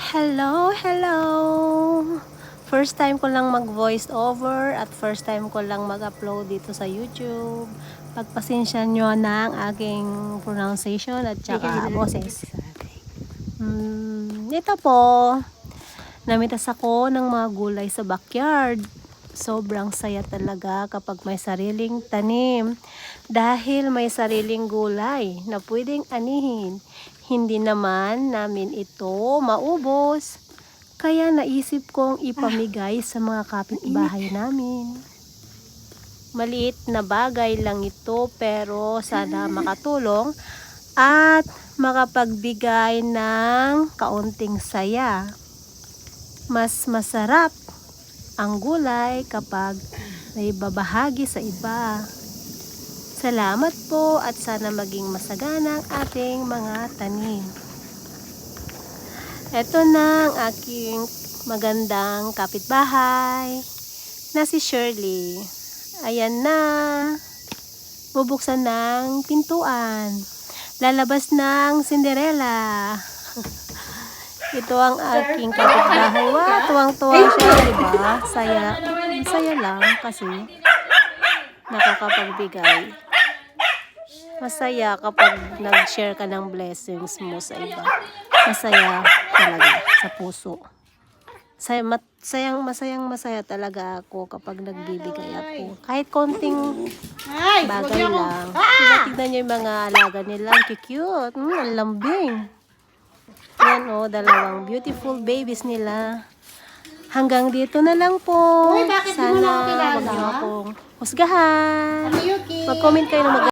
Hello, hello! First time ko lang mag-voice over at first time ko lang mag-upload dito sa YouTube. Pagpasensya nyo na ang aking pronunciation at saka boses. Ito po, namitas ako ng mga gulay sa backyard. Sobrang saya talaga kapag may sariling tanim. Dahil may sariling gulay na pwedeng anihin. Hindi naman namin ito maubos. Kaya naisip kong ipamigay sa mga kapitbahay namin. Maliit na bagay lang ito pero sana makatulong at makapagbigay ng kaunting saya. Mas masarap ang gulay kapag may babahagi sa iba. Salamat po at sana maging masagana ang ating mga tanim. Ito na ang aking magandang kapitbahay na si Shirley. Ayan na. Bubuksan ng pintuan. Lalabas ng Cinderella. Ito ang aking kapitbahay. Wow, tuwang-tuwa siya, diba? Saya lang kasi nakakapagbigay. Masaya kapag nag-share ka ng blessings mo sa iba. Masaya talaga sa puso. Masayang talaga ako kapag nagbibigay ako. Kahit konting bagay lang. Tignan nyo yung mga alaga nila. Ang cute. Ang lambing. Yan o, dalawang beautiful babies nila. Hanggang dito na lang po. Sana huwag niyo akong husgahan. Mag-comment kayo ng